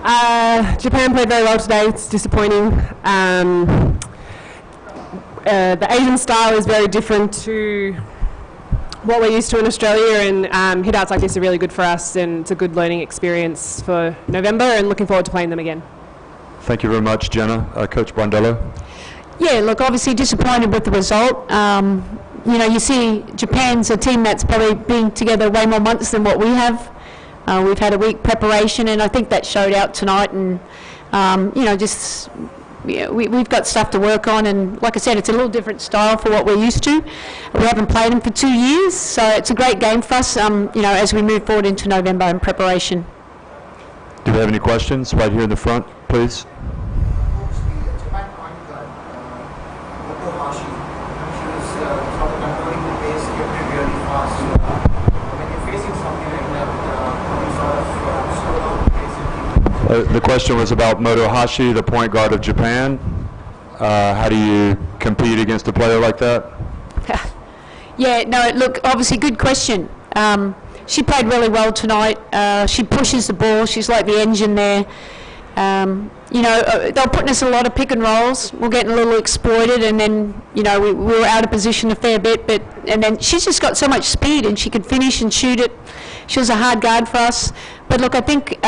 Japan played very well today. It's disappointing. The Asian style is very different to what we're used to in Australia, and hit-outs like this are really good for us, and it's a good learning experience for November, and looking forward to playing them again. Thank you very much, Jenna. Coach Brondello. Yeah, look, obviously disappointed with the result. You know, you see Japan's a team that's probably been together way more months than what we have. We've had a week preparation, and I think that showed out tonight, and you know, just we've got stuff to work on, and like I said, it's a little different style for what we're used to. We haven't played them for 2 years, so it's a great game for us, you know, as we move forward into November in preparation. Do we have any questions right here in the front, please? The question was about Motohashi, the point guard of Japan. How do you compete against a player like that? Yeah, no, look, obviously good question. She played really well tonight. She pushes the ball. She's like the engine there. You know, they're putting us in a lot of pick and rolls. We're getting a little exploited, and then, you know, we were out of position a fair bit. And then she's just got so much speed, and she could finish and shoot it. She was a hard guard for us. But look, I think,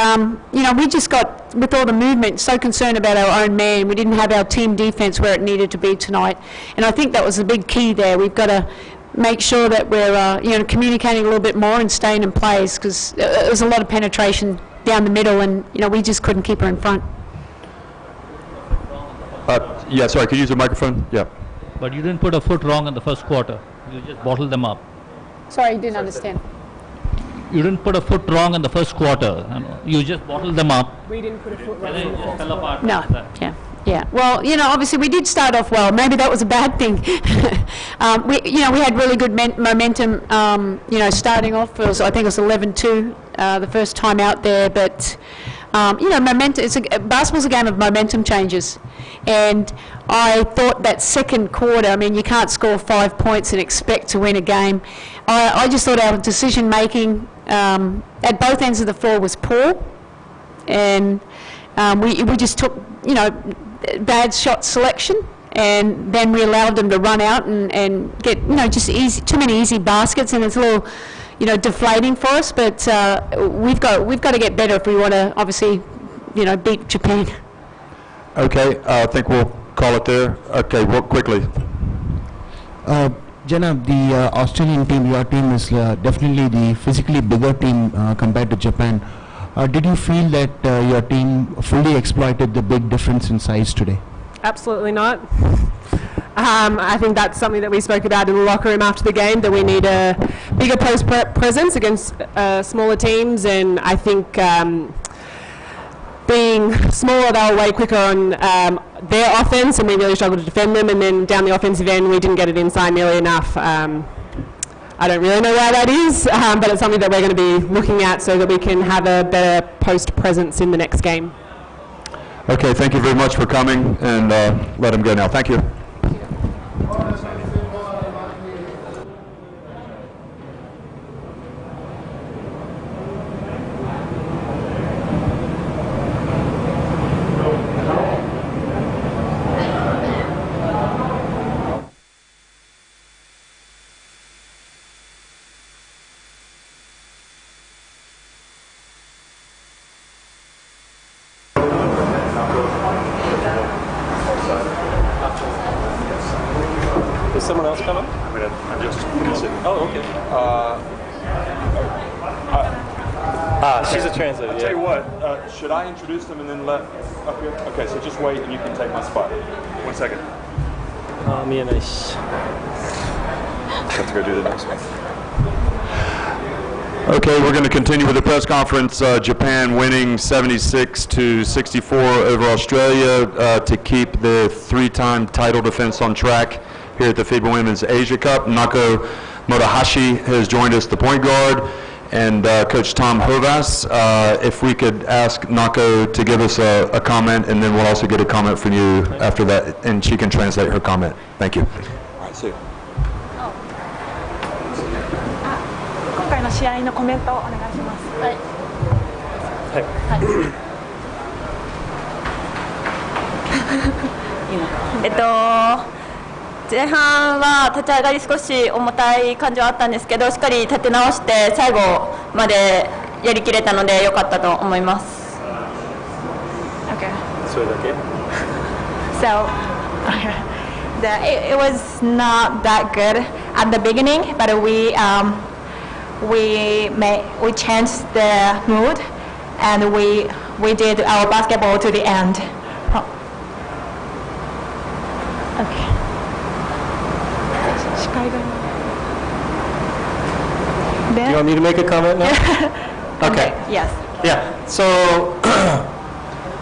you know, we just got, with all the movement, so concerned about our own man. We didn't have our team defense where it needed to be tonight. And I think that was the big key there. We've got to make sure that we're, you know, communicating a little bit more and staying in place, because there was a lot of penetration down the middle, and, you know, we just couldn't keep her in front. Yeah, sorry, could you use the microphone? Yeah. But you didn't put a foot wrong in the first quarter. You just bottled them up. Sorry, you didn't understand. You didn't put a foot wrong in the first quarter. You just bottled them up. We didn't put a foot wrong. And it just fell apart. No, yeah. Well, you know, obviously we did start off well. Maybe that was a bad thing. You know, we had really good momentum. You know, starting off, I think it was 11-2 the first time out there. But you know, momentum. Basketball's a game of momentum changes, and I thought that second quarter. I mean, you can't score 5 points and expect to win a game. I just thought our decision making at both ends of the floor was poor, and we just took, you know, bad shot selection, and then we allowed them to run out and get, you know, just too many easy baskets, and it's a little, you know, deflating for us. But we've got to get better if we want to, obviously, you know, beat Japan. Okay, I think we'll call it there. Okay, real quickly. Jenna, the Australian team, your team is definitely the physically bigger team compared to Japan. Did you feel that your team fully exploited the big difference in size today? Absolutely not. I think that's something that we spoke about in the locker room after the game, that we need a bigger post presence against smaller teams, and I think being smaller, they were way quicker on their offense, and we really struggled to defend them, and then down the offensive end we didn't get it inside nearly enough. I don't really know why that is, but it's something that we're going to be looking at so that we can have a better post presence in the next game. Okay, thank you very much for coming, and let him go now. Thank you. Is someone else coming? I mean, I'm just considering. Oh, okay. She's a translator. I'll tell you what, should I introduce them and then let up here? Okay, so just wait and you can take my spot. 1 second. 見えないし。Have to go do the next one. Okay, we're going to continue with the press conference. Japan winning 76-64 over Australia to keep the 3-time title defense on track here at the Fiba Women's Asia Cup. Nako Motohashi has joined us, the point guard, and Coach Tom Hovas. If we could ask Nako to give us a comment, and then we'll also get a comment from you after that, and she can translate her comment. Thank you. All right, see you. 今回の試合のコメントをお願いします。はい。はい。前半は立ち上がり少し重たい感じはあったんですけど、しっかり立て直して最後までやりきれたので良かったと思います。Okay. それだけ So it was not that good at the beginning, but we changed the mood and we did our basketball to the end. Okay. Do you want me to make a comment now? Okay. Yes. Yeah. So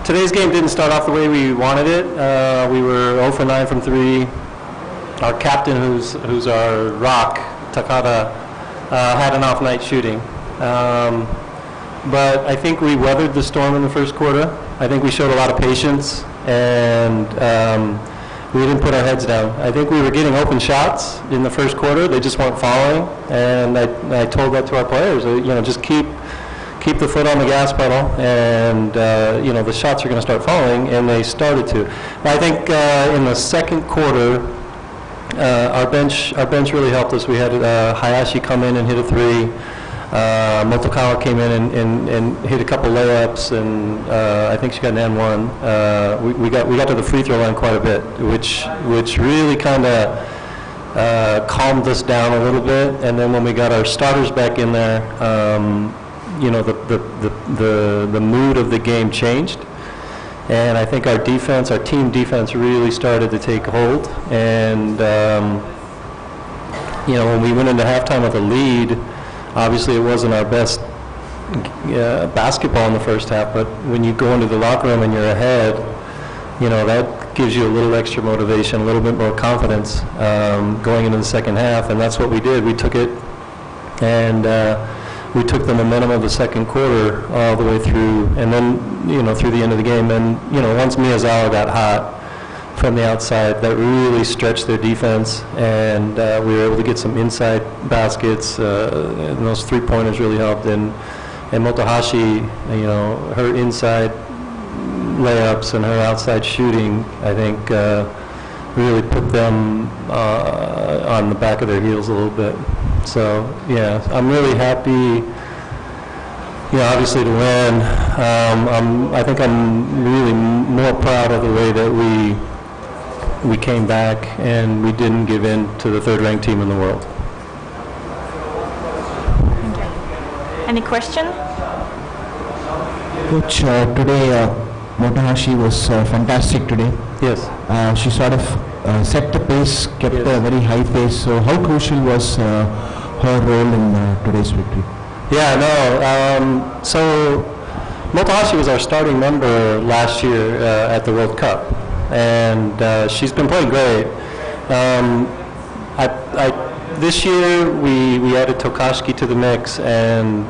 today's game didn't start off the way we wanted it. We were 0 for 9 from 3. Our captain, who's our rock, Takada, had an off night shooting. But I think we weathered the storm in the first quarter. I think we showed a lot of patience, and we didn't put our heads down. I think we were getting open shots in the first quarter. They just weren't falling, and I told that to our players. Just keep the foot on the gas pedal, and the shots are going to start falling, and they started to. I think in the second quarter, our bench really helped us. We had Hayashi come in and hit a 3. Motokawa came in and hit a couple layups, and I think she got an N1. We got to the free throw line quite a bit, which really kind of calmed us down a little bit. And then when we got our starters back in there, the mood of the game changed. And I think our team defense really started to take hold. And when we went into halftime with a lead, obviously it wasn't our best basketball in the first half, but when you go into the locker room and you're ahead, that gives you a little extra motivation, a little bit more confidence going into the second half, and that's what we did. We took it, and we took the momentum of the second quarter all the way through, and then, through the end of the game. And, once Miyazawa got hot from the outside, that really stretched their defense, and we were able to get some inside baskets, and those three-pointers really helped. And Motohashi, her inside layups and her outside shooting, I think, really put them on the back of their heels a little bit. So, yeah, I'm really happy, obviously to win. I think I'm really more proud of the way that we came back and we didn't give in to the third-ranked team in the world. Any question? Coach, today Motohashi was fantastic today. Yes. She sort of set the pace, kept a very high pace. So how crucial was her role in today's victory? Yeah, no. So Motohashi was our starting member last year at the World Cup, and she's been playing great. This year we added Tokashiki to the mix, and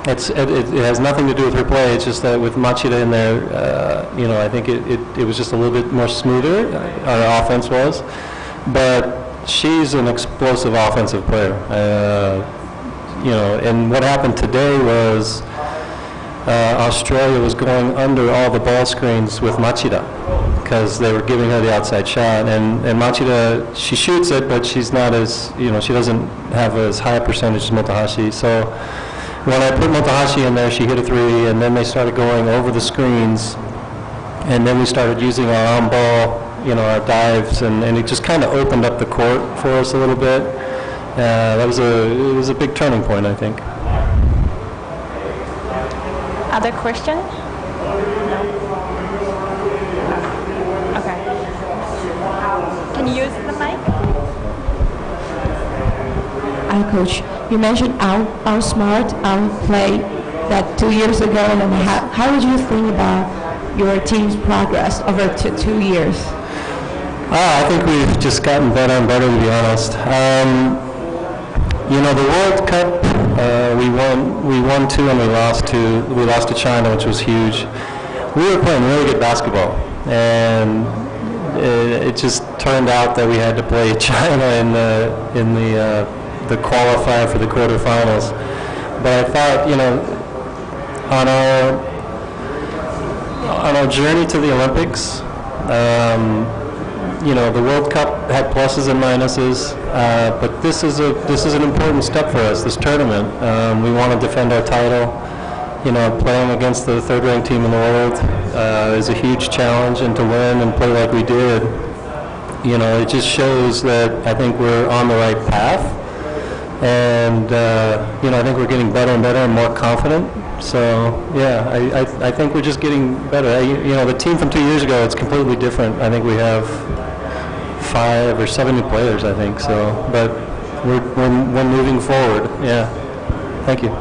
it has nothing to do with her play. It's just that with Machida in there, I think it was just a little bit more smoother. Our offense was, but she's an explosive offensive player. And what happened today was Australia was going under all the ball screens with Machida because they were giving her the outside shot. And Machida, she shoots it, but she's not as, she doesn't have as high a percentage as Motohashi. So when I put Motohashi in there, she hit a 3, and then they started going over the screens, and then we started using our on-ball, our dives, and it just kind of opened up the court for us a little bit. It was a big turning point, I think. Other question? No. Okay. Can you use the mic? Hi, Coach. You mentioned outsmart, outplay that 2 years ago, and how did you think about your team's progress over 2 years? I think we've just gotten better and better, to be honest. The World Cup, we won 2 and we lost 2. We lost to China, which was huge. We were playing really good basketball, and it just turned out that we had to play China in the qualifier for the quarterfinals. But I thought, on our journey to the Olympics, You know, the World Cup had pluses and minuses, but this is an important step for us, this tournament. We want to defend our title. You know, playing against the third-ranked team in the world is a huge challenge, and to win and play like we did, you know, it just shows that I think we're on the right path. And, you know, I think we're getting better and better and more confident. So, yeah, I think we're just getting better. You know, the team from 2 years ago, it's completely different. I think we have 5 or 7 new players, I think. So, but we're moving forward. Yeah. Thank you.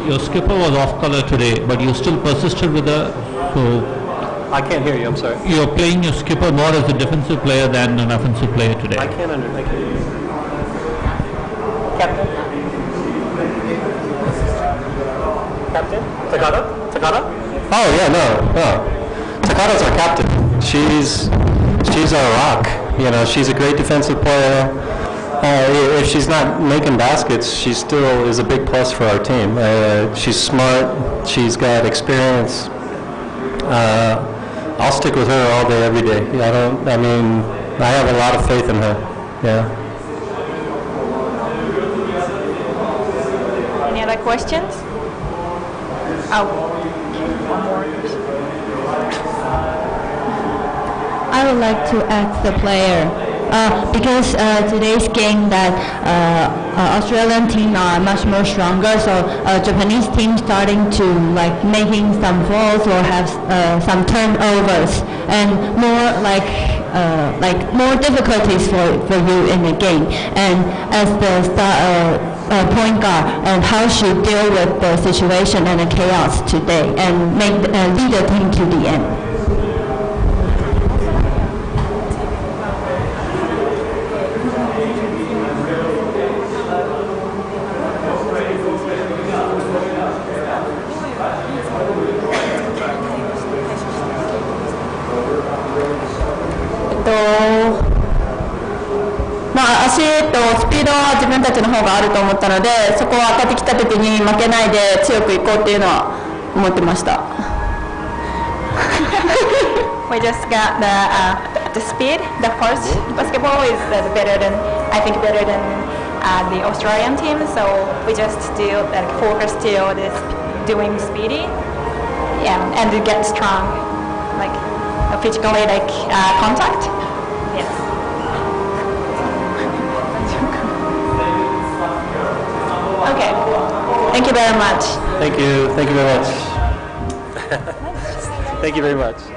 Your skipper was off color today, but you still persisted with the. So I can't hear you, I'm sorry. you're playing your skipper more as a defensive player than an offensive player today. I can't hear you. Captain? Takada? Oh, yeah, no. Takada's our captain. She's our rock. You know, she's a great defensive player. If she's not making baskets, she still is a big plus for our team. She's smart. She's got experience. I'll stick with her all day, every day. I have a lot of faith in her. Yeah. Any other questions? Oh, one more. I would like to ask the player, because today's game that Australian team are much more stronger, so Japanese team starting to like making some faults or have some turnovers and more like more difficulties for you in the game. And as the point guard, and how should deal with the situation and the chaos today and lead the team to the end.足とスピードは自分たちの方があると思ったので、そこは当たってきた時に負けないで強くいこうっていうのは思ってました。We just got the speed, the force. Basketball is better than the Australian team, so we just still focus still this doing speedy, yeah, and to get strong, like physically contact. Yes. Okay. Thank you very much. Thank you very much. Thank you very much.